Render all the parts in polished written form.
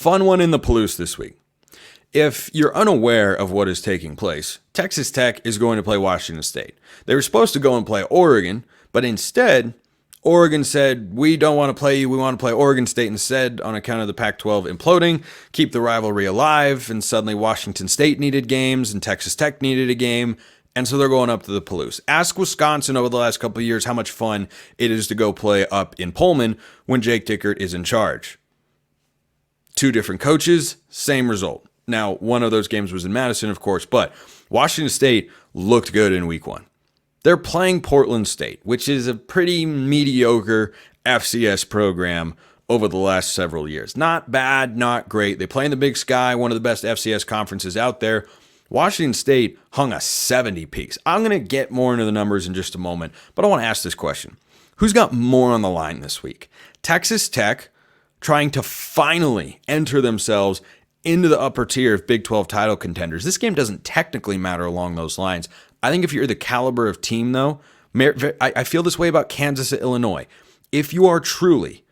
fun one in the Palouse this week. If you're unaware of what is taking place, Texas Tech is going to play Washington State. They were supposed to go and play Oregon, but instead, Oregon said, we don't want to play you, we want to play Oregon State instead on account of the Pac-12 imploding, keep the rivalry alive, and suddenly Washington State needed games and Texas Tech needed a game, and so they're going up to the Palouse. Ask Wisconsin over the last couple of years how much fun it is to go play up in Pullman when Jake Dickert is in charge. 2 different coaches, same result. Now, one of those games was in Madison, of course, but Washington State looked good in week 1. They're playing Portland State, which is a pretty mediocre FCS program over the last several years. Not bad, not great. They play in the Big Sky, one of the best FCS conferences out there. Washington State hung a 70 peaks. I'm going to get more into the numbers in just a moment, but I want to ask this question. Who's got more on the line this week? Texas Tech trying to finally enter themselves into the upper tier of Big 12 title contenders. This game doesn't technically matter along those lines. I think if you're the caliber of team, though, I feel this way about Kansas at Illinois. If you are truly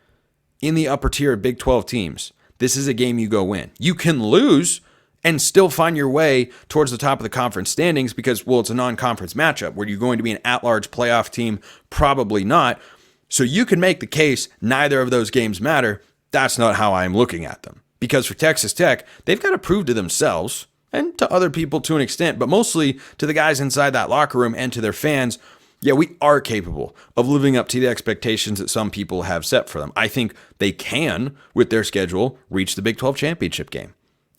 in the upper tier of Big 12 teams, this is a game you go win. You can lose and still find your way towards the top of the conference standings because, well, it's a non-conference matchup. Were you going to be an at-large playoff team? Probably not. So you can make the case neither of those games matter. That's not how I'm looking at them. Because for Texas Tech, they've got to prove to themselves and to other people to an extent, but mostly to the guys inside that locker room and to their fans, yeah, we are capable of living up to the expectations that some people have set for them. I think they can, with their schedule, reach the Big 12 championship game.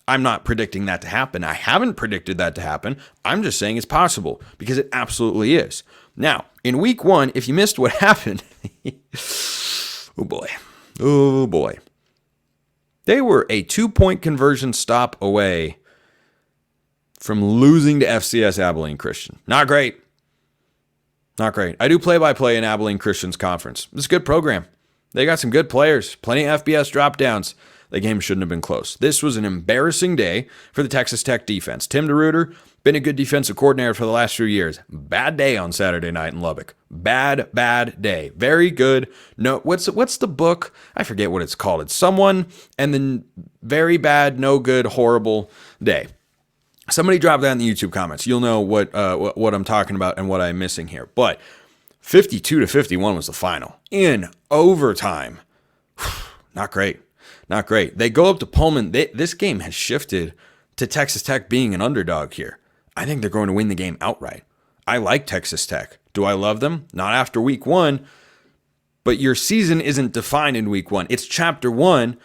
I'm not predicting that to happen. I haven't predicted that to happen. I'm just saying it's possible because it absolutely is. Now, in week 1, if you missed what happened, oh boy. They were a 2-point conversion stop away from losing to FCS Abilene Christian. Not great. Not great. I do play-by-play in Abilene Christian's conference. It's a good program. They got some good players, plenty of FBS drop-downs. The game shouldn't have been close. This was an embarrassing day for the Texas Tech defense. Tim DeRuyter, been a good defensive coordinator for the last few years. Bad day on Saturday night in Lubbock. Bad day. Very good. No, what's the book? I forget what it's called. It's someone and then very bad, no good, horrible day. Somebody drop that in the YouTube comments. You'll know what I'm talking about and what I'm missing here. But 52-51 was the final in overtime. Not great. Not great. They go up to Pullman. This game has shifted to Texas Tech being an underdog here. I think they're going to win the game outright. I like Texas Tech. Do I love them? Not after week 1. But your season isn't defined in week 1. It's chapter 1,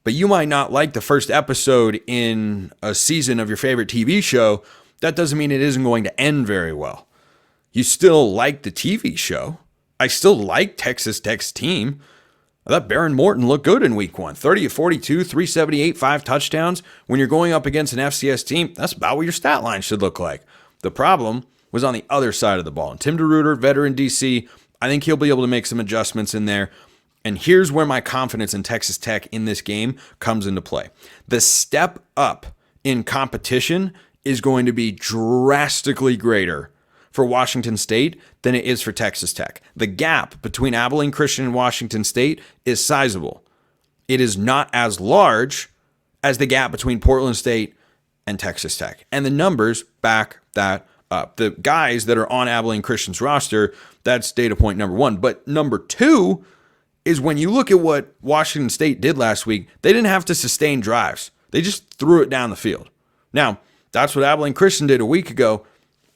but you might not like the first episode in a season of your favorite TV show. That doesn't mean it isn't going to end very well. You still like the TV show. I still like Texas Tech's team. I thought Baron Morton looked good in week 1. 30-42, 378, 5 touchdowns. When you're going up against an FCS team, that's about what your stat line should look like. The problem was on the other side of the ball. And Tim DeRuyter, veteran DC, I think he'll be able to make some adjustments in there. And here's where my confidence in Texas Tech in this game comes into play. The step up in competition is going to be drastically greater for Washington State than it is for Texas Tech. The gap between Abilene Christian and Washington State is sizable. It is not as large as the gap between Portland State and Texas Tech. And the numbers back that up. The guys that are on Abilene Christian's roster, that's data point number 1. But number 2 is when you look at what Washington State did last week, they didn't have to sustain drives. They just threw it down the field. Now, that's what Abilene Christian did a week ago.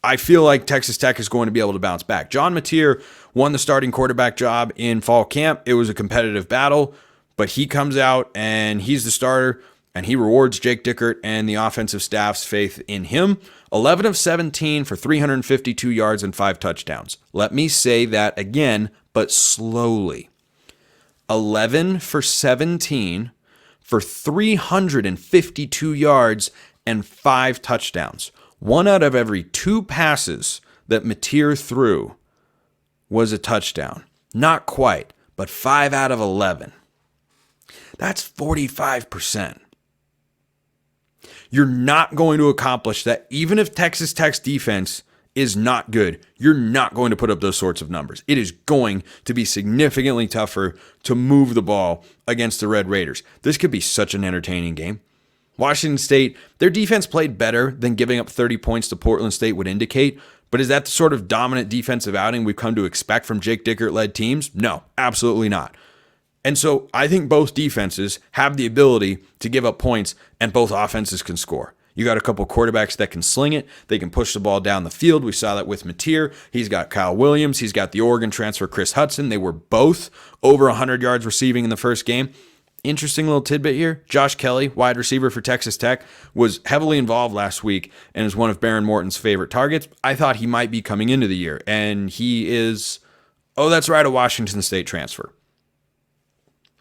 I feel like Texas Tech is going to be able to bounce back. John Mateer won the starting quarterback job in fall camp. It was a competitive battle, but he comes out and he's the starter, and he rewards Jake Dickert and the offensive staff's faith in him. 11 of 17 for 352 yards and 5 touchdowns. Let me say that again, but slowly. 11 for 17 for 352 yards and 5 touchdowns. 1 out of every 2 passes that Mateer threw was a touchdown. Not quite, but 5 out of 11. That's 45%. You're not going to accomplish that even if Texas Tech's defense is not good, you're not going to put up those sorts of numbers. It is going to be significantly tougher to move the ball against the Red Raiders. This could be such an entertaining game. Washington State, their defense played better than giving up 30 points to Portland State would indicate, but is that the sort of dominant defensive outing we've come to expect from Jake Dickert-led teams? No, absolutely not. And so I think both defenses have the ability to give up points and both offenses can score. You got a couple quarterbacks that can sling it. They can push the ball down the field. We saw that with Mateer. He's got Kyle Williams. He's got the Oregon transfer Chris Hudson. They were both over 100 yards receiving in the first game. Interesting little tidbit here. Josh Kelly, wide receiver for Texas Tech, was heavily involved last week and is one of Baron Morton's favorite targets. I thought he might be coming into the year, and he is, that's right, a Washington State transfer.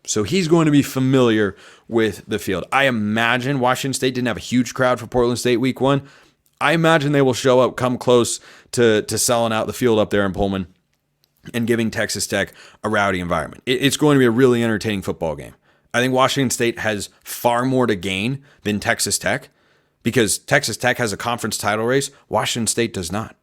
So he's going to be familiar with the field. I imagine Washington State didn't have a huge crowd for Portland State week 1. I imagine they will show up, come close to selling out the field up there in Pullman and giving Texas Tech a rowdy environment. It's going to be a really entertaining football game. I think Washington State has far more to gain than Texas Tech because Texas Tech has a conference title race. Washington State does not.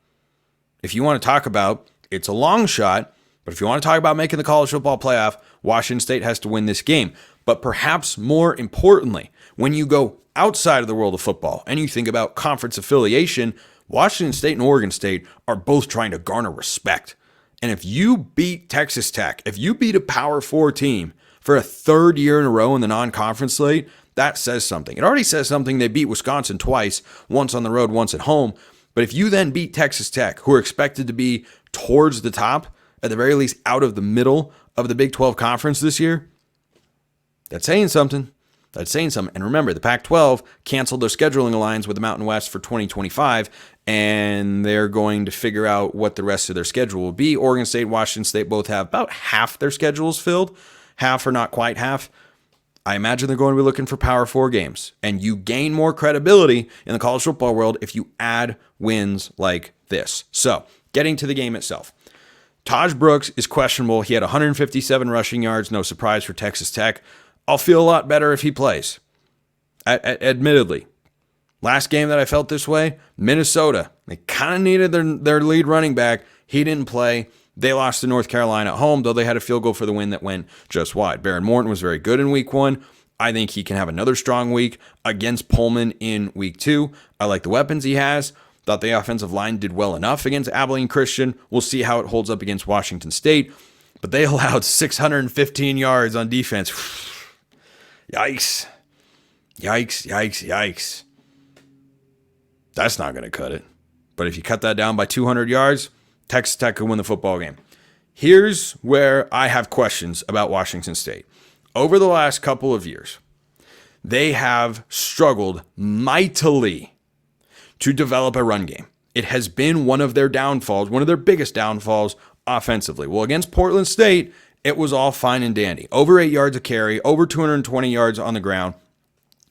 If you want to talk about, it's a long shot, but if you want to talk about making the college football playoff, Washington State has to win this game. But perhaps more importantly, when you go outside of the world of football and you think about conference affiliation, Washington State and Oregon State are both trying to garner respect. And if you beat Texas Tech, if you beat a Power 4 team for a third year in a row in the non-conference slate, that says something. It already says something. They beat Wisconsin twice, once on the road, once at home. But if you then beat Texas Tech, who are expected to be towards the top, at the very least out of the middle of the Big 12 conference this year, that's saying something. That's saying something. And remember, the Pac-12 canceled their scheduling alliance with the Mountain West for 2025, and they're going to figure out what the rest of their schedule will be. Oregon State, Washington State both have about half their schedules filled. Half or not quite half. I imagine they're going to be looking for Power 4 games. And you gain more credibility in the college football world if you add wins like this. So, getting to the game itself. Taj Brooks is questionable. He had 157 rushing yards. No surprise for Texas Tech. I'll feel a lot better if he plays. Admittedly. Last game that I felt this way, Minnesota. They kind of needed their lead running back. He didn't play. They lost to North Carolina at home, though they had a field goal for the win that went just wide. Baron Morton was very good in week 1. I think he can have another strong week against Pullman in week 2. I like the weapons he has. Thought the offensive line did well enough against Abilene Christian. We'll see how it holds up against Washington State. But they allowed 615 yards on defense. Yikes. Yikes, yikes, yikes. That's not going to cut it. But if you cut that down by 200 yards, Texas Tech could win the football game. Here's where I have questions about Washington State. Over the last couple of years, they have struggled mightily to develop a run game. It has been one of their downfalls, one of their biggest downfalls offensively. Well, against Portland State, it was all fine and dandy. Over 8 yards a carry, over 220 yards on the ground.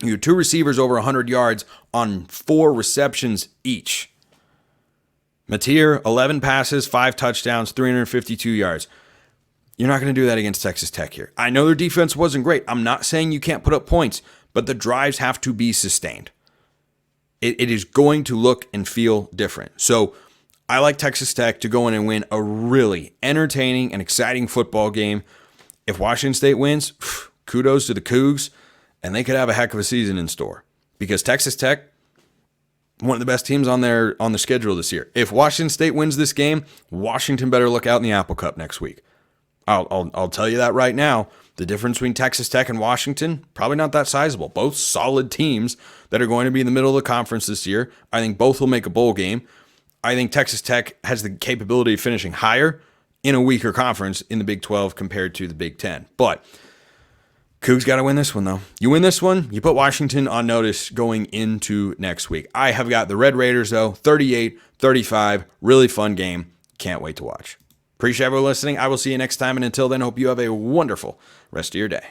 You had 2 receivers over 100 yards on 4 receptions each. Mateer, 11 passes, 5 touchdowns, 352 yards. You're not going to do that against Texas Tech here. I know their defense wasn't great. I'm not saying you can't put up points, but the drives have to be sustained. It is going to look and feel different. So I like Texas Tech to go in and win a really entertaining and exciting football game. If Washington State wins, kudos to the Cougs, and they could have a heck of a season in store. Because Texas Tech, one of the best teams on their schedule this year. If Washington State wins this game, Washington better look out in the Apple Cup next week. I'll tell you that right now. The difference between Texas Tech and Washington, probably not that sizable. Both solid teams that are going to be in the middle of the conference this year. I think both will make a bowl game. I think Texas Tech has the capability of finishing higher in a weaker conference in the Big 12 compared to the Big 10. But Cougs got to win this one, though. You win this one, you put Washington on notice going into next week. I have got the Red Raiders, though, 38-35. Really fun game. Can't wait to watch. Appreciate everyone listening. I will see you next time, and until then, hope you have a wonderful rest of your day.